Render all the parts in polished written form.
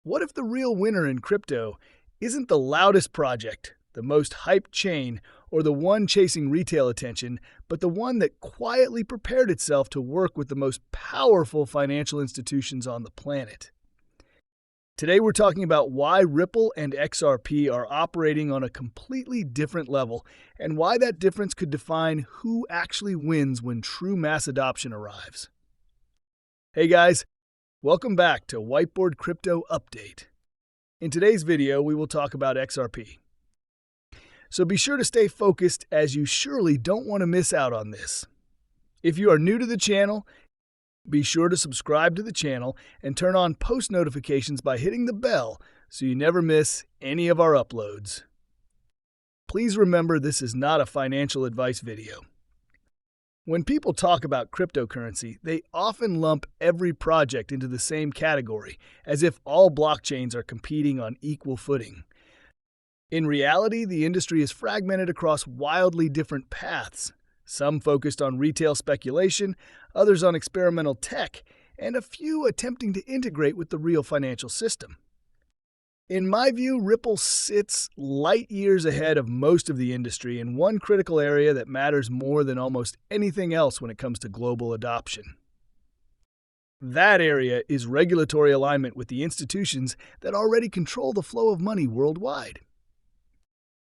What if the real winner in crypto isn't the loudest project, the most hyped chain, or the one chasing retail attention, but the one that quietly prepared itself to work with the most powerful financial institutions on the planet? Today we're talking about why Ripple and XRP are operating on a completely different level, and why that difference could define who actually wins when true mass adoption arrives. Hey guys, welcome back to Whiteboard Crypto Update. In today's video, we will talk about XRP. So be sure to stay focused, as you surely don't want to miss out on this. If you are new to the channel, be sure to subscribe to the channel and turn on post notifications by hitting the bell so you never miss any of our uploads. Please remember, this is not a financial advice video. When people talk about cryptocurrency, they often lump every project into the same category, as if all blockchains are competing on equal footing. In reality, the industry is fragmented across wildly different paths. Some focused on retail speculation, others on experimental tech, and a few attempting to integrate with the real financial system. In my view, Ripple sits light years ahead of most of the industry in one critical area that matters more than almost anything else when it comes to global adoption. That area is regulatory alignment with the institutions that already control the flow of money worldwide.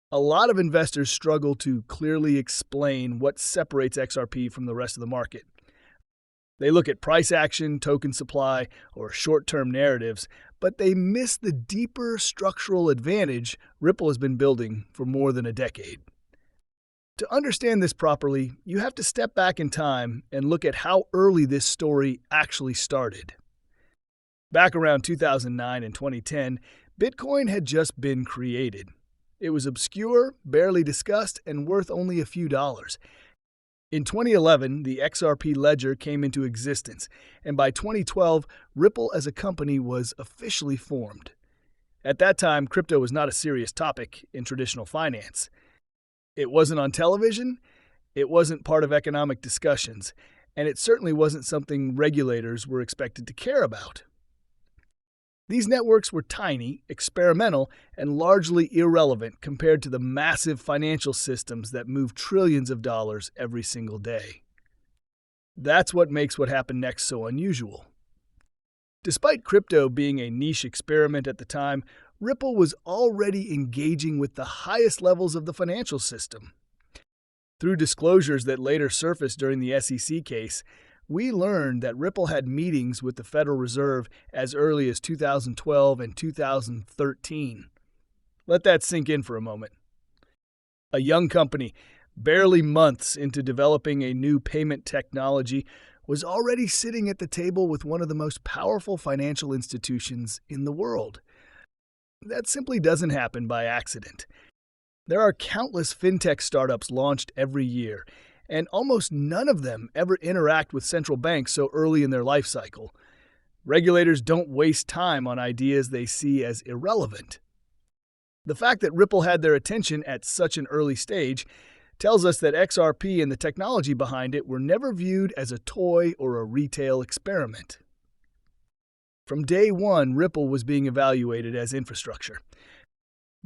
A lot of investors struggle to clearly explain what separates XRP from the rest of the market. They look at price action, token supply, or short-term narratives, but they miss the deeper structural advantage Ripple has been building for more than a decade. To understand this properly, you have to step back in time and look at how early this story actually started. Back around 2009 and 2010, Bitcoin had just been created. It was obscure, barely discussed, and worth only a few dollars. In 2011, the XRP ledger came into existence, and by 2012, Ripple as a company was officially formed. At that time, crypto was not a serious topic in traditional finance. It wasn't on television, it wasn't part of economic discussions, and it certainly wasn't something regulators were expected to care about. These networks were tiny, experimental, and largely irrelevant compared to the massive financial systems that move trillions of dollars every single day. That's what makes what happened next so unusual. Despite crypto being a niche experiment at the time, Ripple was already engaging with the highest levels of the financial system. Through disclosures that later surfaced during the SEC case, we learned that Ripple had meetings with the Federal Reserve as early as 2012 and 2013. Let that sink in for a moment. A young company, barely months into developing a new payment technology, was already sitting at the table with one of the most powerful financial institutions in the world. That simply doesn't happen by accident. There are countless fintech startups launched every year, and almost none of them ever interact with central banks so early in their life cycle. Regulators don't waste time on ideas they see as irrelevant. The fact that Ripple had their attention at such an early stage tells us that XRP and the technology behind it were never viewed as a toy or a retail experiment. From day one, Ripple was being evaluated as infrastructure.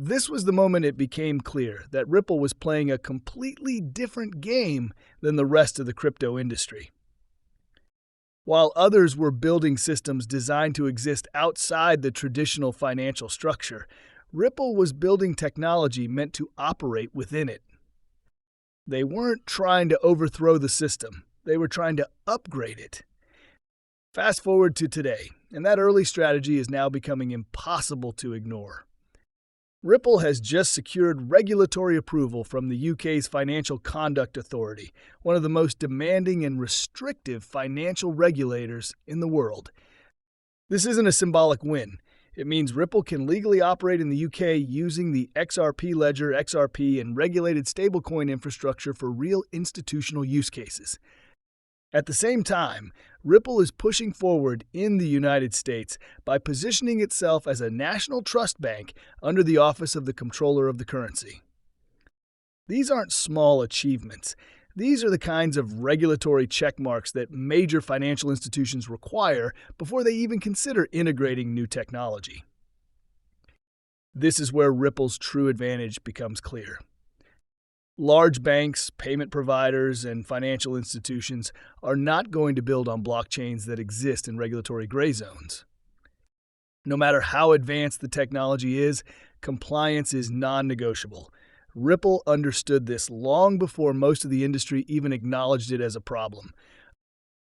This was the moment it became clear that Ripple was playing a completely different game than the rest of the crypto industry. While others were building systems designed to exist outside the traditional financial structure, Ripple was building technology meant to operate within it. They weren't trying to overthrow the system, they were trying to upgrade it. Fast forward to today, and that early strategy is now becoming impossible to ignore. Ripple has just secured regulatory approval from the UK's Financial Conduct Authority, one of the most demanding and restrictive financial regulators in the world. This isn't a symbolic win. It means Ripple can legally operate in the UK using the XRP ledger, XRP, and regulated stablecoin infrastructure for real institutional use cases. At the same time, Ripple is pushing forward in the United States by positioning itself as a national trust bank under the Office of the Comptroller of the Currency. These aren't small achievements. These are the kinds of regulatory checkmarks that major financial institutions require before they even consider integrating new technology. This is where Ripple's true advantage becomes clear. Large banks, payment providers, and financial institutions are not going to build on blockchains that exist in regulatory gray zones. No matter how advanced the technology is, compliance is non-negotiable. Ripple understood this long before most of the industry even acknowledged it as a problem.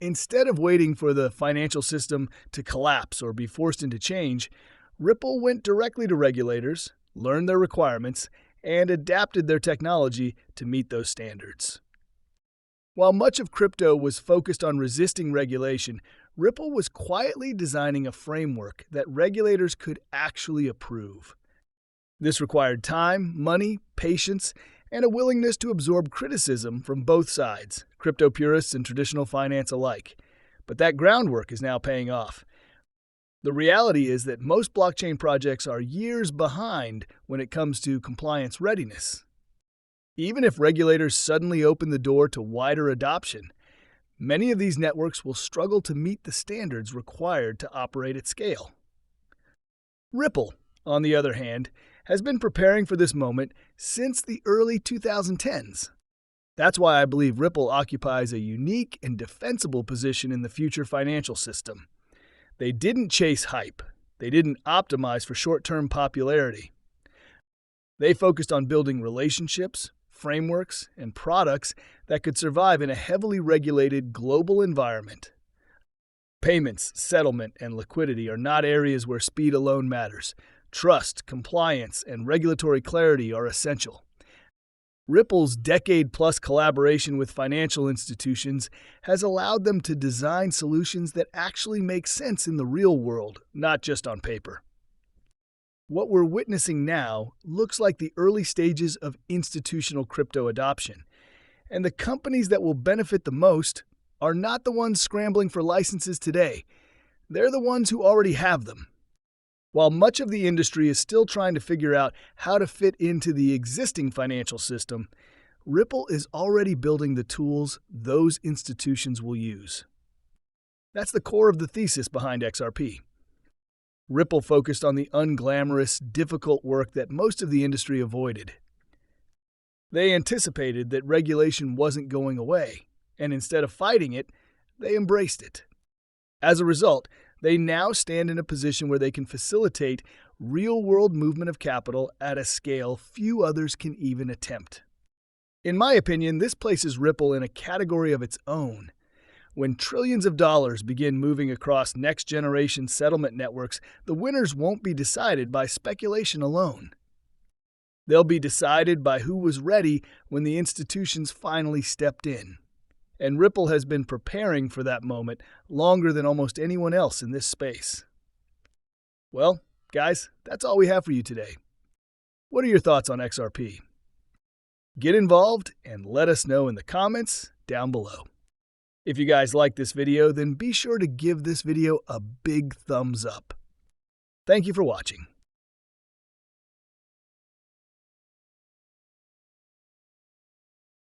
Instead of waiting for the financial system to collapse or be forced into change, Ripple went directly to regulators, learned their requirements, and adapted their technology to meet those standards. While much of crypto was focused on resisting regulation, Ripple was quietly designing a framework that regulators could actually approve. This required time, money, patience, and a willingness to absorb criticism from both sides, crypto purists and traditional finance alike. But that groundwork is now paying off. The reality is that most blockchain projects are years behind when it comes to compliance readiness. Even if regulators suddenly open the door to wider adoption, many of these networks will struggle to meet the standards required to operate at scale. Ripple, on the other hand, has been preparing for this moment since the early 2010s. That's why I believe Ripple occupies a unique and defensible position in the future financial system. They didn't chase hype. They didn't optimize for short-term popularity. They focused on building relationships, frameworks, and products that could survive in a heavily regulated global environment. Payments, settlement, and liquidity are not areas where speed alone matters. Trust, compliance, and regulatory clarity are essential. Ripple's decade-plus collaboration with financial institutions has allowed them to design solutions that actually make sense in the real world, not just on paper. What we're witnessing now looks like the early stages of institutional crypto adoption, and the companies that will benefit the most are not the ones scrambling for licenses today. They're the ones who already have them. While much of the industry is still trying to figure out how to fit into the existing financial system, Ripple is already building the tools those institutions will use. That's the core of the thesis behind XRP. Ripple focused on the unglamorous, difficult work that most of the industry avoided. They anticipated that regulation wasn't going away, and instead of fighting it, they embraced it. As a result, they now stand in a position where they can facilitate real-world movement of capital at a scale few others can even attempt. In my opinion, this places Ripple in a category of its own. When trillions of dollars begin moving across next-generation settlement networks, the winners won't be decided by speculation alone. They'll be decided by who was ready when the institutions finally stepped in. And Ripple has been preparing for that moment longer than almost anyone else in this space. Well, guys, that's all we have for you today. What are your thoughts on XRP? Get involved and let us know in the comments down below. If you guys like this video, then be sure to give this video a big thumbs up. Thank you for watching.